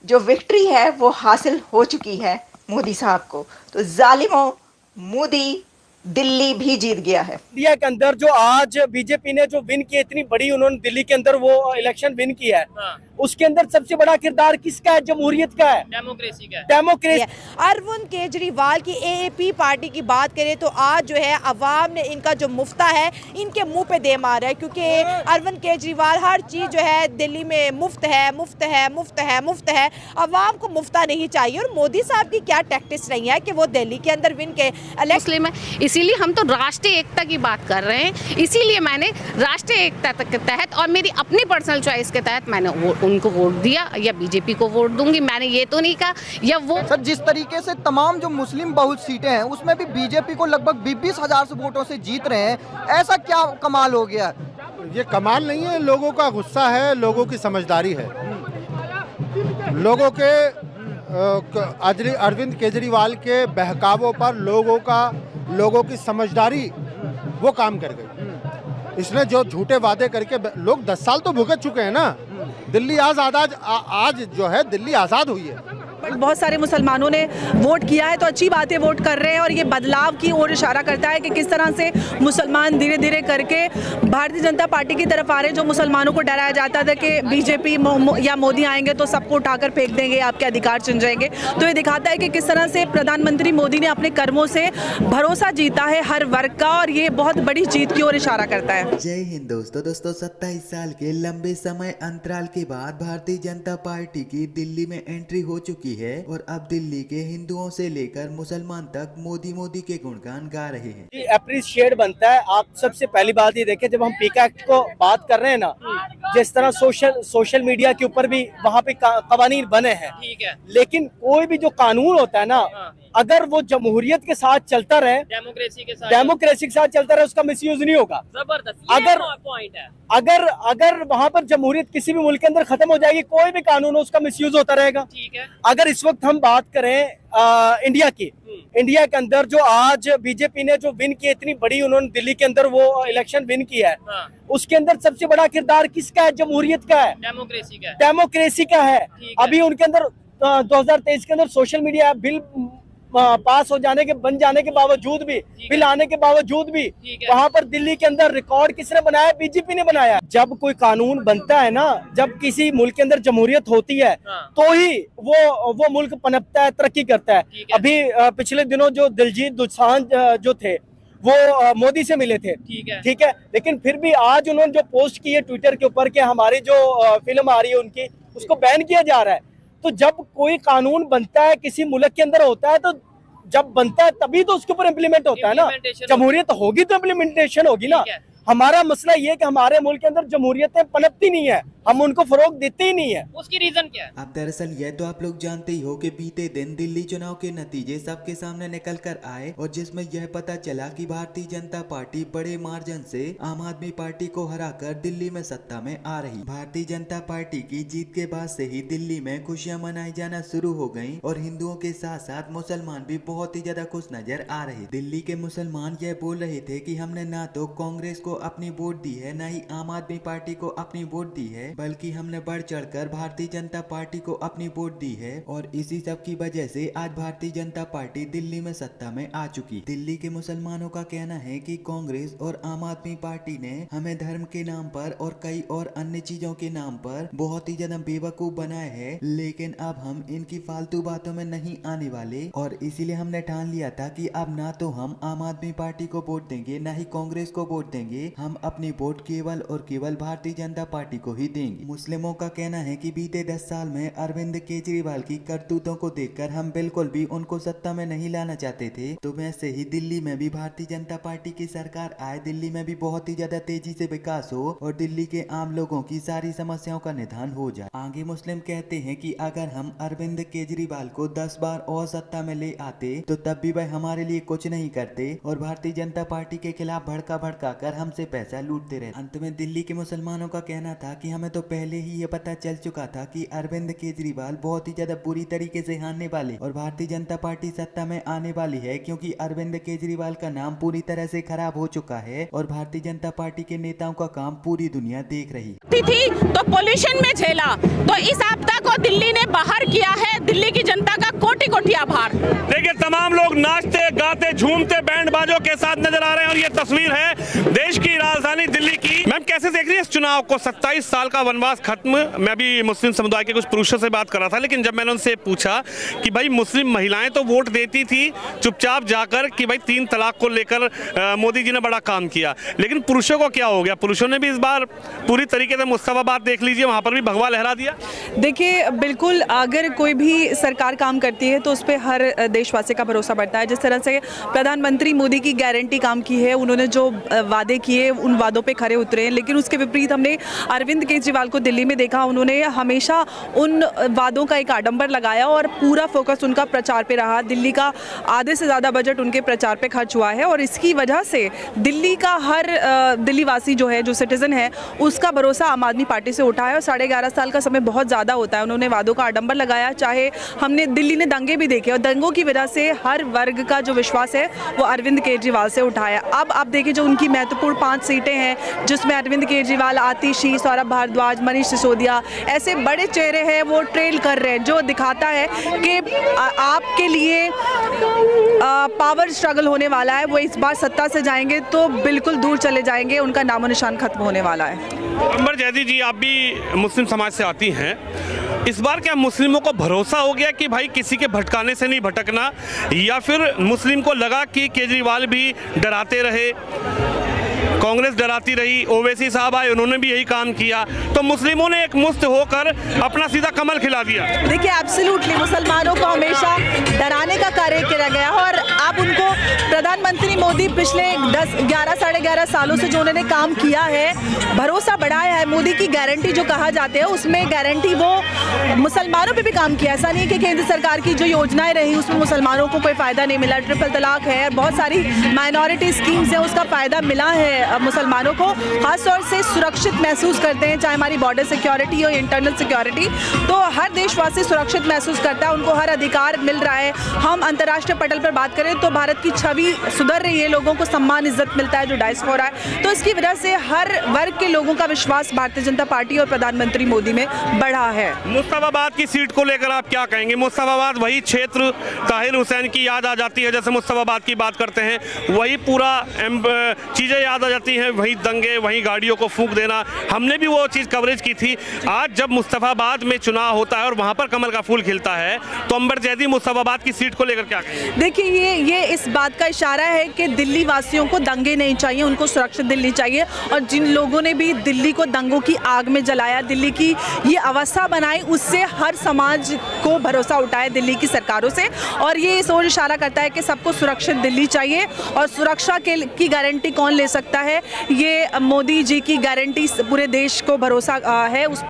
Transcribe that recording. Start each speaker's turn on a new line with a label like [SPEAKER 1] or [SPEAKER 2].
[SPEAKER 1] जो विक्ट्री है वो हासिल हो चुकी है मोदी साहब को। तो जालिमों, मोदी दिल्ली भी जीत गया है।
[SPEAKER 2] इंडिया के अंदर जो आज बीजेपी ने जो विन की, इतनी बड़ी उन्होंने दिल्ली के अंदर वो इलेक्शन विन किया है, उसके अंदर सबसे बड़ा किरदार किसका है? जमहूरियत का है,
[SPEAKER 3] डेमोक्रेसी का।
[SPEAKER 2] डेमोक्रेसी।
[SPEAKER 4] अरविंद केजरीवाल की एएपी पार्टी की बात करें तो आज जो है अवाम ने इनका जो मुफ्ता है इनके मुंह पे दे मारा है, क्योंकि अरविंद केजरीवाल हर चीज़ जो है दिल्ली में मुफ्त है, मुफ्त है, मुफ्त है, मुफ्त है। अवाम को मुफ्ता नहीं चाहिए। और मोदी साहब की क्या टैक्टिक्स रही है कि वो दिल्ली के अंदर विन के
[SPEAKER 3] मुस्लिम है, इसीलिए हम तो राष्ट्रीय एकता की बात कर रहे हैं। इसीलिए मैंने राष्ट्रीय एकता के तहत और मेरी अपनी पर्सनल चॉइस के तहत मैंने उनको वोट दिया, या बीजेपी को वोट दूंगी। मैंने ये तो नहीं कहा या वो
[SPEAKER 5] सर, जिस तरीके से तमाम जो मुस्लिम बहुल सीटें हैं उसमें भी बीजेपी को लगभग 20-20 हजार से वोटों से जीत रहे हैं, ऐसा क्या कमाल हो गया?
[SPEAKER 6] ये कमाल नहीं है, लोगों का गुस्सा है, लोगों की समझदारी है। लोगों के अरविंद केजरीवाल के बहकावों पर लोगों की समझदारी वो काम कर गई। इसने जो झूठे वादे करके लोग 10 साल तो भुगत चुके हैं ना। दिल्ली आज जो है दिल्ली आज़ाद हुई है।
[SPEAKER 4] बहुत सारे मुसलमानों ने वोट किया है तो अच्छी बातें वोट कर रहे हैं, और ये बदलाव की ओर इशारा करता है कि किस तरह से मुसलमान धीरे धीरे करके भारतीय जनता पार्टी की तरफ आ रहे हैं। जो मुसलमानों को डराया जाता था कि बीजेपी या मोदी आएंगे तो सबको उठाकर फेंक देंगे, आपके अधिकार छिन जाएंगे, तो ये दिखाता है कि किस तरह से प्रधानमंत्री मोदी ने अपने कर्मों से भरोसा जीता है हर वर्ग का, और ये बहुत बड़ी जीत की ओर इशारा करता है।
[SPEAKER 7] जय हिंद दोस्तों 27 साल के लंबे समय अंतराल के बाद भारतीय जनता पार्टी की दिल्ली में एंट्री हो चुकी है, और अब दिल्ली के हिंदुओं से लेकर मुसलमान तक मोदी के गुणगान गा रहे हैं।
[SPEAKER 2] अप्रिशिएट बनता है। आप सबसे पहली बात ये देखें, जब हम पीका एक्ट को बात कर रहे हैं ना, जिस तरह सोशल मीडिया के ऊपर भी वहाँ पे कवानीन बने हैं, ठीक है, लेकिन कोई भी जो कानून होता है ना, अगर वो जमहूरियत के साथ चलता रहे, डेमोक्रेसी के साथ चलता रहे, उसका मिसयूज नहीं होगा। जबरदस्त पॉइंट है। अगर वहाँ पर जमहूरियत किसी भी मुल्क के अंदर खत्म हो जाएगी, कोई भी कानून हो उसका मिसयूज होता रहेगा। ठीक है। अगर इस वक्त हम बात करें इंडिया की, इंडिया के अंदर जो आज बीजेपी ने जो विन की, इतनी बड़ी उन्होंने दिल्ली के अंदर वो इलेक्शन विन किया है, उसके अंदर सबसे बड़ा किरदार किसका है? जमहूरियत का है, डेमोक्रेसी का है। अभी उनके अंदर 2023 के अंदर सोशल मीडिया बिल पास हो जाने के बन जाने के बावजूद भी, बिल आने के बावजूद भी, वहाँ पर दिल्ली के अंदर रिकॉर्ड किसने बनाया? बीजेपी ने बनाया। जब कोई कानून बनता है ना, जब किसी मुल्क के अंदर जमहूरियत होती है, तो ही वो मुल्क पनपता है, तरक्की करता है। अभी पिछले दिनों जो दिलजीत दोसांझ जो थे वो मोदी से मिले थे, ठीक है, लेकिन फिर भी आज उन्होंने जो पोस्ट की है ट्विटर के ऊपर कि हमारी जो फिल्म आ रही है उनकी, उसको बैन किया जा रहा है। तो जब कोई कानून बनता है किसी मुल्क के अंदर होता है, तो जब बनता है तभी तो उसके ऊपर इम्प्लीमेंट होता है ना। जमहूरियत होगी तो इम्प्लीमेंटेशन होगी ना। हमारा मसला ये है कि हमारे मुल्क के अंदर जमहूरियतें पनपती नहीं है, हम उनको फरोग देते ही नहीं है। उसकी रीजन क्या है?
[SPEAKER 7] अब दरअसल यह तो आप लोग जानते ही हो कि बीते दिन दिल्ली चुनाव के नतीजे सबके सामने निकल कर आए, और जिसमें यह पता चला कि भारतीय जनता पार्टी बड़े मार्जिन से आम आदमी पार्टी को हराकर दिल्ली में सत्ता में आ रही। भारतीय जनता पार्टी की जीत के बाद से ही दिल्ली में खुशियां मनाई जाना शुरू हो गयी, और हिंदुओं के साथ साथ मुसलमान भी बहुत ही ज्यादा खुश नजर आ रहे। दिल्ली के मुसलमान यह बोल रहे थे कि हमने ना तो कांग्रेस को अपनी वोट दी है, न ही आम आदमी पार्टी को अपनी वोट दी है, बल्कि हमने बढ़ चढ़कर भारतीय जनता पार्टी को अपनी वोट दी है। और इसी सब की वजह से आज भारतीय जनता पार्टी दिल्ली में सत्ता में आ चुकी। दिल्ली के मुसलमानों का कहना है कि कांग्रेस और आम आदमी पार्टी ने हमें धर्म के नाम पर और कई और अन्य चीजों के नाम पर बहुत ही ज्यादा बेवकूफ बनाए है, लेकिन अब हम इनकी फालतू बातों में नहीं आने वाले, और इसीलिए हमने ठान लिया था कि अब ना तो हम आम आदमी पार्टी को वोट देंगे, न ही कांग्रेस को वोट देंगे, हम अपनी वोट केवल और केवल भारतीय जनता पार्टी को ही देंगे। मुस्लिमों का कहना है कि बीते 10 साल में अरविंद केजरीवाल की करतूतों को देखकर हम बिल्कुल भी उनको सत्ता में नहीं लाना चाहते थे, तो वैसे ही दिल्ली में भी भारतीय जनता पार्टी की सरकार आए, दिल्ली में भी बहुत ही ज्यादा तेजी से विकास हो और दिल्ली के आम लोगों की सारी समस्याओं का निदान हो जाए। आगे मुस्लिम कहते हैं कि अगर हम अरविंद केजरीवाल को 10 बार और सत्ता में ले आते तो तब भी वह हमारे लिए कुछ नहीं करते और भारतीय जनता पार्टी के खिलाफ भड़का कर हमसे पैसा लूटते रहे। अंत में दिल्ली के मुसलमानों का कहना था कि हमें तो पहले ही ये पता चल चुका था कि अरविंद केजरीवाल बहुत ही ज्यादा बुरी तरीके से हारने वाले और भारतीय जनता पार्टी सत्ता में आने वाली है, क्योंकि अरविंद केजरीवाल का नाम पूरी तरह से खराब हो चुका है और भारतीय जनता पार्टी के नेताओं का काम पूरी दुनिया देख रही
[SPEAKER 4] थी तो पोल्यूशन में झेला, तो इस आपदा को दिल्ली ने बाहर किया
[SPEAKER 3] दिल्ली की जनता का कोटि कोटि आभार।
[SPEAKER 8] देखिए तमाम लोग नाचते गाते झूमते बैंड बाजों के साथ नजर आ रहे हैं और ये तस्वीर है देश की राजधानी दिल्ली की। मैम कैसे देख रही है इस चुनाव को? 27 साल का वनवास खत्म। मैं भी मुस्लिम समुदाय के कुछ पुरुषों से बात कर रहा था, लेकिन जब मैंने उनसे पूछा कि भाई मुस्लिम महिलाएं तो वोट देती थी चुपचाप जाकर कि भाई 3 तलाक को लेकर मोदी जी ने बड़ा काम किया, लेकिन पुरुषों को क्या हो गया? पुरुषों ने भी इस बार पूरी तरीके से मुस्तफाबाद देख लीजिए, वहां पर भी भगवा लहरा दिया।
[SPEAKER 4] देखिए बिल्कुल, अगर कोई भी सरकार काम करती है तो उस पर हर देशवासी का भरोसा बढ़ता है। जिस तरह से प्रधानमंत्री मोदी की गारंटी काम की है, उन्होंने जो वादे किए उन वादों पे खरे उतरे हैं, लेकिन उसके विपरीत हमने अरविंद केजरीवाल को दिल्ली में देखा। उन्होंने हमेशा उन वादों का एक आडंबर लगाया और पूरा फोकस उनका प्रचार पे रहा। दिल्ली का आधे से ज़्यादा बजट उनके प्रचार पे खर्च हुआ है और इसकी वजह से दिल्ली का हर दिल्ली वासी जो है, जो सिटीजन है, उसका भरोसा आम आदमी पार्टी से उठा है। और 11.5 साल का समय बहुत ज़्यादा होता है। उन्होंने वादों का आडंबर लगाया, चाहे हमने दिल्ली ने दंगे भी देखे और दंगों की वजह से हर वर्ग का जो विश्वास है वो अरविंद केजरीवाल से उठाया। अब आप देखिए जो उनकी महत्वपूर्ण 5 सीटें हैं जिसमें अरविंद केजरीवाल, आतिशी, सौरभ भारद्वाज, मनीष सिसोदिया ऐसे बड़े चेहरे हैं वो ट्रेल कर रहे हैं, जो दिखाता है कि आपके लिए पावर स्ट्रगल होने वाला है। वो इस बार सत्ता से जाएंगे तो बिल्कुल दूर चले जाएंगे, उनका नामो निशान खत्म होने वाला है।
[SPEAKER 8] अंबर जैदी जी, आप भी मुस्लिम समाज से आती हैं, इस बार क्या मुस्लिमों को भरोसा हो गया कि भाई किसी के भटकाने से नहीं भटकना, या फिर मुस्लिम को लगा कि केजरीवाल भी डराते रहे, कांग्रेस डराती रही, ओवैसी साहब आए उन्होंने भी यही काम किया, तो मुस्लिमों ने एक मुस्त होकर अपना सीधा कमल खिला दिया?
[SPEAKER 4] देखिए एब्सोल्युटली मुसलमानों को हमेशा डराने का कार्य किया गया और अब उनको प्रधानमंत्री मोदी पिछले 11 सालों से जो उन्होंने काम किया है, भरोसा बढ़ाया है। मोदी की गारंटी जो कहा जाते हैं उसमें गारंटी वो मुसलमानों पे भी काम किया। ऐसा नहीं कि केंद्र सरकार की जो योजनाएं रही उसमें मुसलमानों को कोई फ़ायदा नहीं मिला। ट्रिपल तलाक है, बहुत सारी माइनॉरिटी स्कीम्स हैं, उसका फ़ायदा मिला है मुसलमानों को। खासतौर से सुरक्षित महसूस करते हैं, चाहे हमारी बॉर्डर सिक्योरिटी हो, इंटरनल सिक्योरिटी, तो हर देशवासी सुरक्षित महसूस करता है, उनको हर अधिकार मिल रहा है। हम अंतर्राष्ट्रीय पटल पर बात करें तो भारत की छवि सुधर रही है, लोगों को सम्मान इज्जत मिलता है जो डायस्पोरा है, तो इसकी वजह से हर वर्ग के लोगों का विश्वास भारतीय जनता पार्टी और प्रधानमंत्री मोदी में बढ़ा है।
[SPEAKER 8] मुस्तफाबाद की सीट को लेकर आप क्या कहेंगे? मुस्तफाबाद वही क्षेत्र ताहिर हुसैन की याद आ जाती है, जैसे मुस्तफाबाद की बात करते हैं वही पूरा चीज़ें याद आ जाती हैं, वही दंगे, वही गाड़ियों को फूंक देना, हमने भी वो चीज़ कवरेज की थी। आज जब मुस्तफाबाद में चुनाव होता है और वहाँ पर कमल का फूल खिलता है, तो अंबर जैदी मुस्तफाबाद की सीट को लेकर क्या कहेंगे?
[SPEAKER 4] देखिए ये इस बात का इशारा है कि दिल्ली वासियों को दंगे नहीं चाहिए, उनको सुरक्षित दिल्ली चाहिए। और जिन लोगों ने भी दिल्ली को दंगों की आग में जलाया, दिल्ली की ये अवस्था बनाई, उससे हर समाज को भरोसा उठाया दिल्ली की सरकारों से। और ये इस ओर इशारा करता है कि सबको सुरक्षित दिल्ली चाहिए और सुरक्षा की गारंटी कौन ले सकता है? ये मोदी जी की गारंटी पूरे देश को भरोसा है उस